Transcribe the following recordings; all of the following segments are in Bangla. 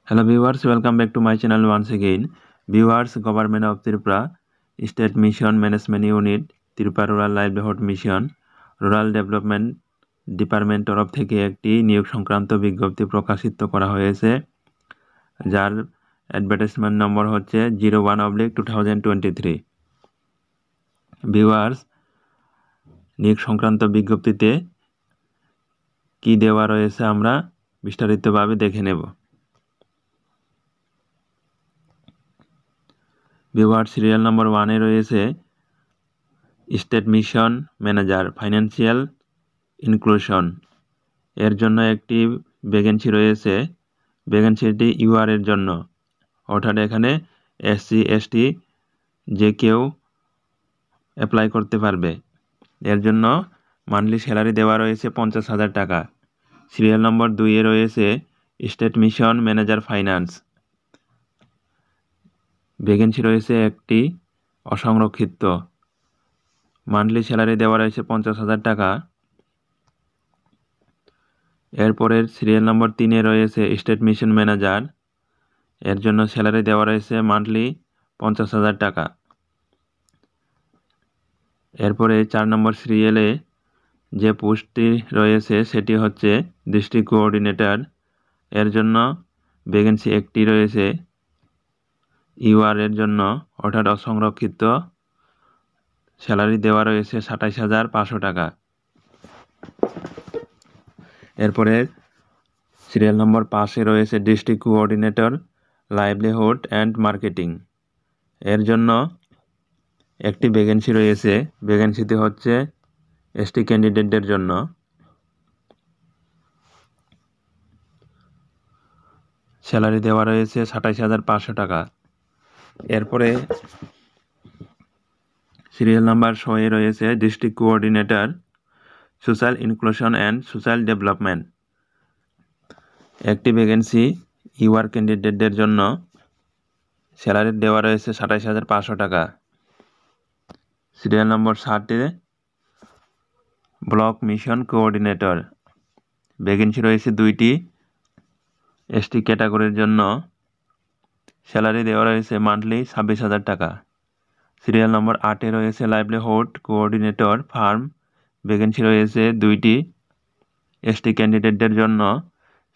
Hello viewers, welcome back to my channel once again. Viewers, Government of Tripura, State Mission Management Unit, Tripura Rural Livelihood Mission, Rural Development department তরফ থেকে একটি নিয়োগ সংক্রান্ত বিজ্ঞপ্তি প্রকাশিত করা হয়েছে, যার অ্যাডভার্টাইজমেন্ট নম্বর হচ্ছে 01/2023। ভিউয়ার্স, নিয়োগ সংক্রান্ত বিজ্ঞপ্তিতে কি দেওয়া রয়েছে আমরা বিস্তারিতভাবে দেখে নেব। ভিউয়ার্স, সিরিয়াল নম্বর 1-এ রয়েছে state mission manager financial inclusion. এর জন্য একটি ভ্যাকেন্সি রয়েছে। ভ্যাকেন্সিটি ইউআর এর জন্য, অর্থাৎ এখানে এসসি এসটি যে কেউ অ্যাপ্লাই করতে পারবে। এর জন্য মান্থলি স্যালারি দেওয়া রয়েছে 50,000 টাকা। সিরিয়াল নম্বর 2-এ রয়েছে state mission manager finance. Vacancy রয়েছে একটি, অসংরক্ষিত। মান্থলি স্যালারি দেওয়া রয়েছে 50,000 টাকা। এরপরের সিরিয়াল নম্বর 3-এ রয়েছে স্টেট মিশন ম্যানেজার। এর জন্য স্যালারি দেওয়া রয়েছে মান্থলি 50,000 টাকা। এরপরে 4 নম্বর সিরিয়ালে যে পোস্টটি রয়েছে সেটি হচ্ছে ডিস্ট্রিক্ট কোঅর্ডিনেটর। এর জন্য ভ্যাকেন্সি একটি রয়েছে ইউআর এর জন্য, অর্থাৎ অসংরক্ষিত। স্যালারি দেওয়া রয়েছে 27,500 টাকা। এরপরে সিরিয়াল নম্বর 5-এ রয়েছে district coordinator livelihood and marketing. এর জন্য একটি ভ্যাকেন্সি রয়েছে। ভ্যাকেন্সিটি হচ্ছে এসটি ক্যান্ডিডেটদের জন্য। স্যালারি দেওয়া রয়েছে 27,500 টাকা। এরপরে সিরিয়াল নাম্বার 6-এ রয়েছে district coordinator social inclusion and social development. একটি ভ্যাকেন্সি ইউআর ক্যান্ডিডেটদের জন্য। স্যালারি দেওয়া রয়েছে 27,500 টাকা। সিরিয়াল নম্বর 7-এ ব্লক মিশন কোঅর্ডিনেটর। ভ্যাকেন্সি রয়েছে 2টি এসটি ক্যাটাগরির জন্য। স্যালারি দেওয়া রয়েছে মান্থলি 26,000 টাকা। সিরিয়াল নম্বর 8-এ রয়েছে লাইভলিহুড কোঅর্ডিনেটর ফার্ম। ভ্যাকেন্সি রয়েছে 2টি এসটি ক্যান্ডিডেটদের জন্য।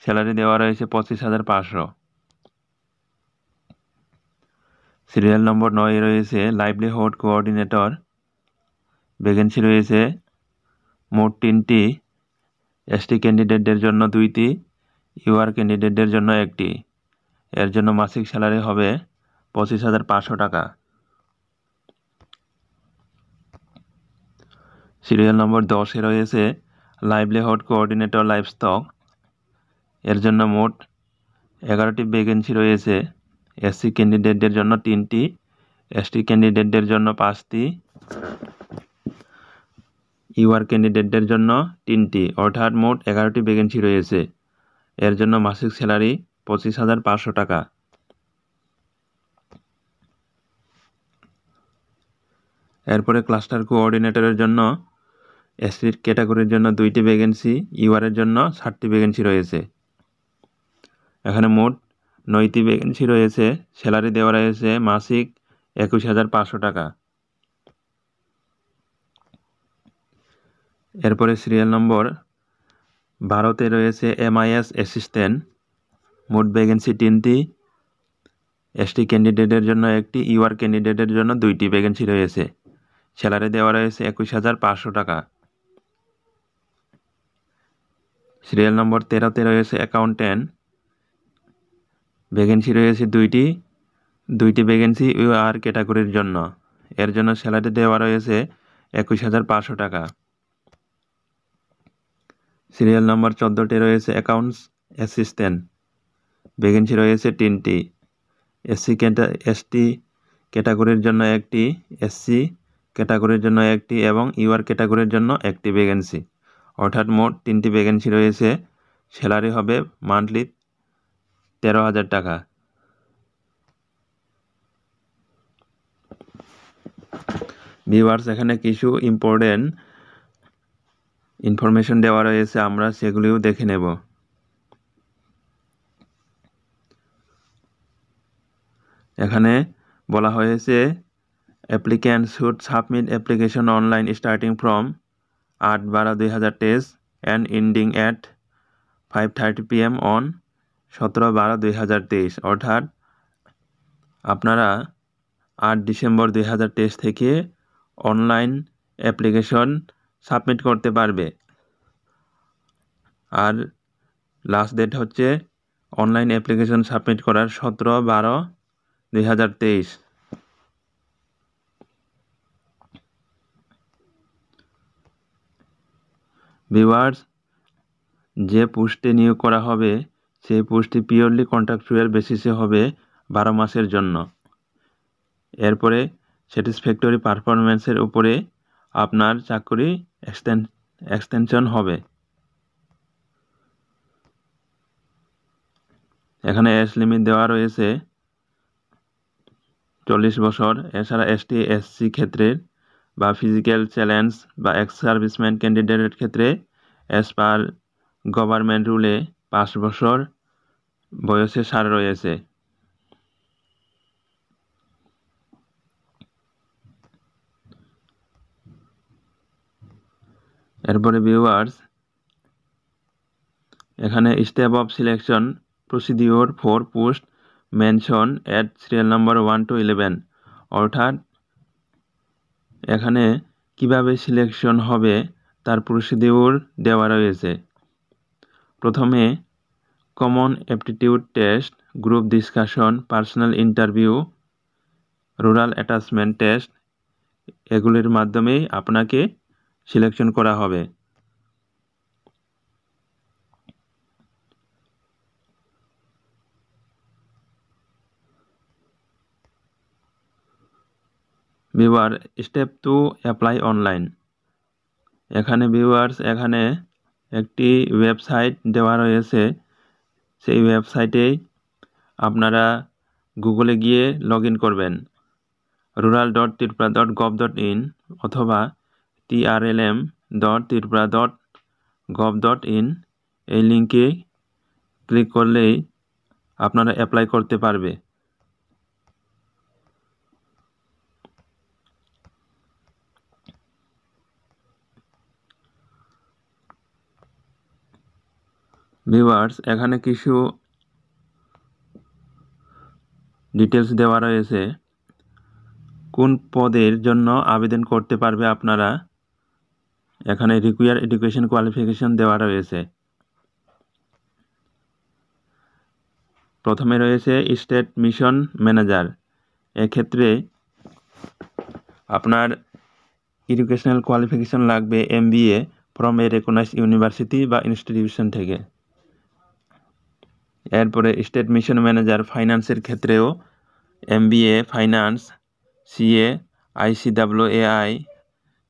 স্যালারি দেওয়া রয়েছে 25,500। সিরিয়াল নম্বর 9-এ রয়েছে লাইভলিহুড কোঅর্ডিনেটর। ভ্যাকেন্সি রয়েছে মোট 3টি এসটি ক্যান্ডিডেটদের জন্য 2টি, ইউআর ক্যান্ডিডেটদের জন্য 1টি। এর জন্য মাসিক স্যালারি হবে 25,500 টাকা। সিরিয়াল নম্বর 10-এ রয়েছে লাইভলিহুড কোঅর্ডিনেটর লাইভস্টক। এর জন্য মোট 11টি ভ্যাকেন্সি রয়েছে। এসসি ক্যান্ডিডেটদের জন্য 3টি, এসটি ক্যান্ডিডেটদের জন্য 5টি, ইউআর ক্যান্ডিডেটদের জন্য 3টি, অর্থাৎ মোট 11টি ভ্যাকেন্সি রয়েছে। এর জন্য মাসিক স্যালারি 25,500 টাকা। এরপরে ক্লাস্টার কোঅর্ডিনেটরের জন্য এসসি ক্যাটাগরির জন্য 2টি ভ্যাকেন্সি, ইউআর এর জন্য 7টি ভ্যাকেন্সি রয়েছে। এখানে মোট 9টি ভ্যাকেন্সি রয়েছে। স্যালারি দেওয়া রয়েছে মাসিক 21,500 টাকা। এরপরে সিরিয়াল নম্বর 12-তে রয়েছে এমআইএস অ্যাসিস্ট্যান্ট। মোট ভ্যাকেন্সি 3টি, এসটি ক্যান্ডিডেটের জন্য 1টি, ইউআর ক্যান্ডিডেটের জন্য 2টি ভ্যাকেন্সি রয়েছে। স্যালারি দেওয়া রয়েছে 21,500 টাকা। সিরিয়াল নম্বর 13-তে রয়েছে অ্যাকাউন্ট্যান্ট। ভ্যাকেন্সি রয়েছে 2টি ভ্যাকেন্সি ইউআর ক্যাটাগরির জন্য। এর জন্য স্যালারি দেওয়া রয়েছে 21,500 টাকা। সিরিয়াল নম্বর 14-তে রয়েছে অ্যাকাউন্টস অ্যাসিস্ট্যান্ট। ভ্যাকেন্সি রয়েছে 3টি, এসটি ক্যাটাগরির জন্য 1টি, এসসি ক্যাটাগরির জন্য 1টি এবং ইউআর ক্যাটাগরির জন্য 1টি ভ্যাকেন্সি, অর্থাৎ মোট 3টি ভ্যাকেন্সি রয়েছে। স্যালারি হবে মান্থলি 13,000 টাকা। ভিউয়ার্স, এখানে কিছু ইম্পর্টেন্ট ইনফরমেশন দেওয়া রয়েছে, আমরা সেগুলিও দেখে নেব। এখানে বলা হয়েছে applicant should submit application online starting from 8/12/2023 and ending at 5:30 PM on 17/12/2023, অর্থাৎ আপনারা 8 ডিসেম্বর 2023 থেকে অনলাইন অ্যাপ্লিকেশন সাবমিট করতে পারবে। আর লাস্ট ডেট হচ্ছে অনলাইন অ্যাপ্লিকেশন সাবমিট করার 17/12/2023। ভিউয়ার্স, যে পোস্টে নিয়োগ করা হবে সেই পোস্টটি পিওরলি কন্ট্রাকচুয়াল বেসিসে হবে 12 মাসের জন্য। এরপরে স্যাটিসফ্যাক্টরি পারফরম্যান্সের উপরে আপনার চাকরি এক্সটেনশন হবে। এখানে এজ লিমিট দেওয়া রয়েছে 40 বছর। এছাড়া ST SC ক্ষেত্রে বা ফিজিক্যাল চ্যালেঞ্জ বা এক্স সার্ভিসম্যান ক্যান্ডিডেটের ক্ষেত্রে অ্যাজ পার গভর্নমেন্ট রুলে 5 বছর বয়সে ছাড় রয়েছে। এরপরে ভিউয়ার্স, এখানে step of selection procedure for post mention at serial number 1 to 11, অর্থাৎ এখানে কিভাবে সিলেকশন হবে তার প্রসিডিওর দেওয়া রয়েছে। প্রথমে common aptitude test, group discussion, personal interview, rural attachment test, এগুলির মাধ্যমেই আপনাকে সিলেকশন করা হবে। Viewer, step 2 apply online. এখানে ভিউয়ার্স, এখানে একটি ওয়েবসাইট দেওয়া রয়েছে। সেই ওয়েবসাইটেই আপনারা গুগলে গিয়ে লগ ইন করবেন। rural.tripura.gov.in অথবা trlm.tripura.gov.in এই লিঙ্কে ক্লিক করলেই আপনারা অ্যাপ্লাই করতে পারবে। ভিউয়ার্স, এখানে কিছু ডিটেলস দেওয়া রয়েছে। কোন পদের জন্য আবেদন করতে পারবে আপনারা, এখানে রিকোয়ার এডুকেশন কোয়ালিফিকেশন দেওয়া রয়েছে। প্রথমে রয়েছে স্টেট মিশন ম্যানেজার। এক্ষেত্রে আপনার এডুকেশনাল কোয়ালিফিকেশন লাগবে MBA from a recognized university বা ইনস্টিটিউশন থেকে। এরপরে স্টেট মিশন ম্যানেজার ফাইন্যান্সের ক্ষেত্রেও MBA finance, CA, ICAAI,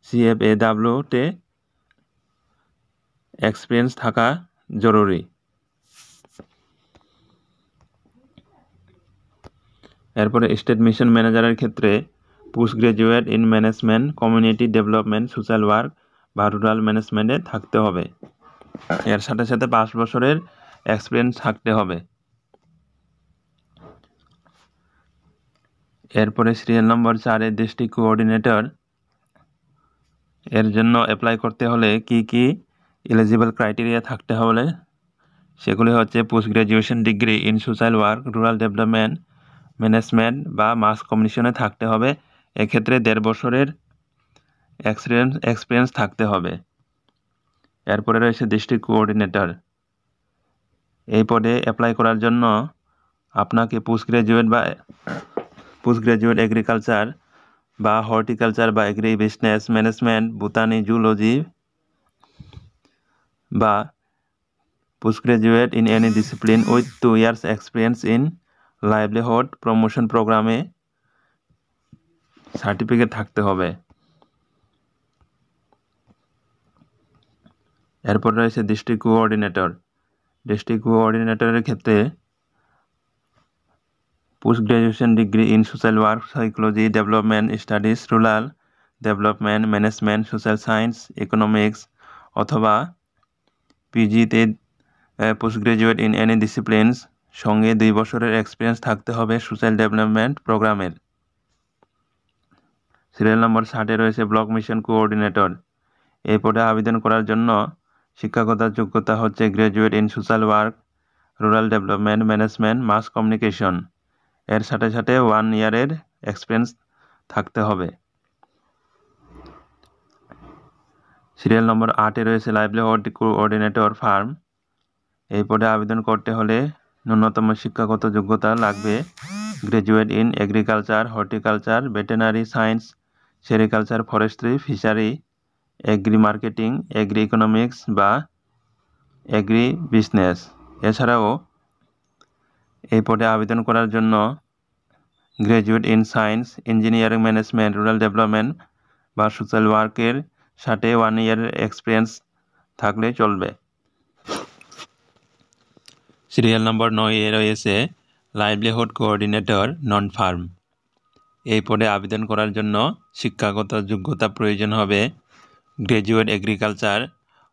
CFAW তে এক্সপিরিয়েন্স থাকা জরুরি। এরপরে স্টেট মিশন ম্যানেজারের ক্ষেত্রে post graduate in management, community development, social work বা রুরাল ম্যানেজমেন্টে থাকতে হবে। এর সাথে সাথে 5 বছরের এক্সপিরিয়েন্স থাকতে হবে। এরপরে সিরিয়াল নম্বর 4 এর ডিস্ট্রিক্ট কোঅর্ডিনেটর। এর জন্য অ্যাপ্লাই করতে হলে কি এলিজিবল ক্রাইটেরিয়া থাকতে হবে সেগুলি হচ্ছে post graduation degree in social work, rural development, management বা মাস কমিউনিকেশনে থাকতে হবে। এক্ষেত্রে 1.5 বছরের এক্সপিরিয়েন্স থাকতে হবে। এরপরে রয়েছে ডিস্ট্রিক্ট কোঅর্ডিনেটর। এই পদে অ্যাপ্লাই করার জন্য আপনাকে পোস্ট গ্রাজুয়েট এগ্রিকালচার বা হর্টিকালচার বা agri business management, botany, zoology বা post graduate in any discipline with 2 years experience in livelihood promotion প্রোগ্রামে সার্টিফিকেট থাকতে হবে। এরপর রয়েছে ডিস্ট্রিক্ট কোঅর্ডিনেটর। ডিস্ট্রিক্ট কোঅর্ডিনেটরের ক্ষেত্রে post graduation degree in social work, psychology, development studies, rural development, management, social science, economics অথবা PGতে post graduate in any disciplines সঙ্গে 2 বছরের এক্সপিরিয়েন্স থাকতে হবে সোশ্যাল ডেভেলপমেন্ট প্রোগ্রামের। সিরিয়াল নম্বর 60 রয়েছে ব্লক মিশন কোঅর্ডিনেটর। এই পদে আবেদন করার জন্য শিক্ষাগত যোগ্যতা হচ্ছে graduate in social work, rural development, management, mass communication. এর সাথে সাথে 1 ইয়ারের এক্সপিরিয়েন্স থাকতে হবে। সিরিয়াল নম্বর 8 রয়েছে লাইভলিহুড কোঅর্ডিনেটর ফার্ম। এই পদে আবেদন করতে হলে ন্যূনতম শিক্ষাগত যোগ্যতা লাগবে graduate in agriculture, horticulture, veterinary science, sericulture, forestry, fishery, agri marketing, agri economics বা এগ্রি বিজনেস। এছাড়াও এই পদে আবেদন করার জন্য graduate in science, engineering, management, rural development বা সোশ্যাল ওয়ার্কের সাথে 1 ইয়ারের এক্সপিরিয়েন্স থাকলে চলবে। সিরিয়াল নম্বর 9 রয়েছে লাইভলিহুড কোঅর্ডিনেটর নন ফার্ম। এই পদে আবেদন করার জন্য শিক্ষাগত যোগ্যতা প্রয়োজন হবে graduate agriculture,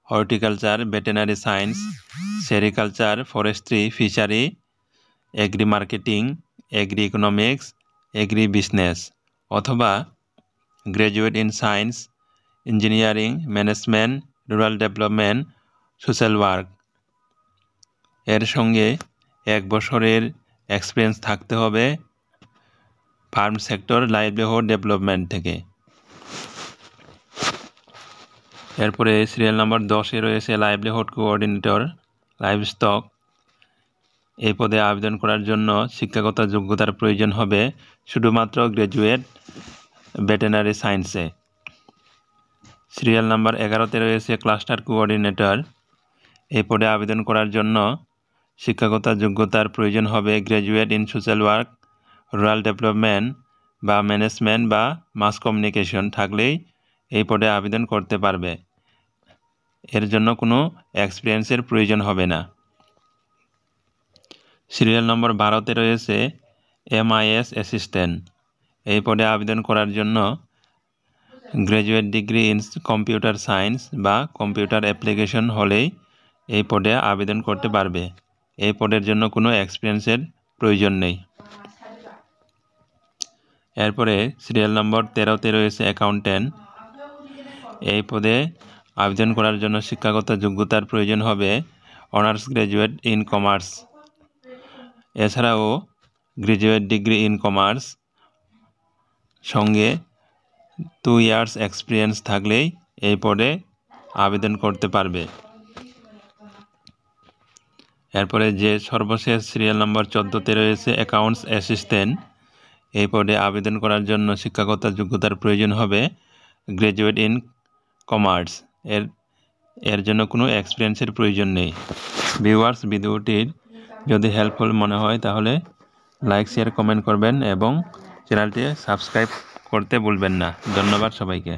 horticulture, veterinary science, sericulture, forestry, fishery, agri marketing, agri economics, agri business অথবা graduate in science, engineering, management, rural development, social work. এর সঙ্গে 1 বছরের এক্সপিরিয়েন্স থাকতে হবে ফার্ম সেক্টর লাইভলিহুড ডেভেলপমেন্ট থেকে। এরপরে সিরিয়াল নাম্বার 10 রয়েছে লাইভলিহুড কোঅর্ডিনেটর লাইভস্টক। এই পদে আবেদন করার জন্য শিক্ষাগত যোগ্যতার প্রয়োজন হবে শুধুমাত্র গ্র্যাজুয়েট ভেটেরিনারি সায়েন্সে। সিরিয়াল নাম্বার 11 রয়েছে ক্লাস্টার কোঅর্ডিনেটর। এই পদে আবেদন করার জন্য শিক্ষাগত যোগ্যতার প্রয়োজন হবে graduate in social work, rural development বা ম্যানেজমেন্ট বা মাস কমিউনিকেশন থাকলেই এই পদে আবেদন করতে পারবে। এর জন্য কোনো এক্সপিরিয়েন্সের প্রয়োজন হবে না। সিরিয়াল নম্বর 12 রয়েছে MIS অ্যাসিস্ট্যান্ট। এই পদে আবেদন করার জন্য graduate degree in computer science বা কম্পিউটার অ্যাপ্লিকেশন হলেই এই পদে আবেদন করতে পারবে। এই পদের জন্য কোনো এক্সপিরিয়েন্সের প্রয়োজন নেই। এরপরে সিরিয়াল নম্বর 13 রয়েছে অ্যাকাউন্ট্যান্ট। এই পদে আবেদন করার জন্য শিক্ষাগত যোগ্যতার প্রয়োজন হবে অনার্স গ্র্যাজুয়েট ইন কমার্স। এছাড়াও গ্র্যাজুয়েট ডিগ্রি ইন কমার্স সঙ্গে 2 ইয়ার্স এক্সপিরিয়েন্স থাকলেই এই পদে আবেদন করতে পারবে। এরপরে যে সর্বশেষ সিরিয়াল নম্বর 14 রয়েছে অ্যাকাউন্টস অ্যাসিস্ট্যান্ট। এই পদে আবেদন করার জন্য শিক্ষাগত যোগ্যতার প্রয়োজন হবে গ্র্যাজুয়েট ইন কমার্স। এর জন্য কোনো এক্সপিরিয়েন্সের প্রয়োজন নেই। ভিউয়ার্স, ভিডিওটির যদি হেল্পফুল মনে হয় তাহলে লাইক, শেয়ার, কমেন্ট করবেন এবং চ্যানেলটি সাবস্ক্রাইব করতে ভুলবেন না। ধন্যবাদ সবাইকে।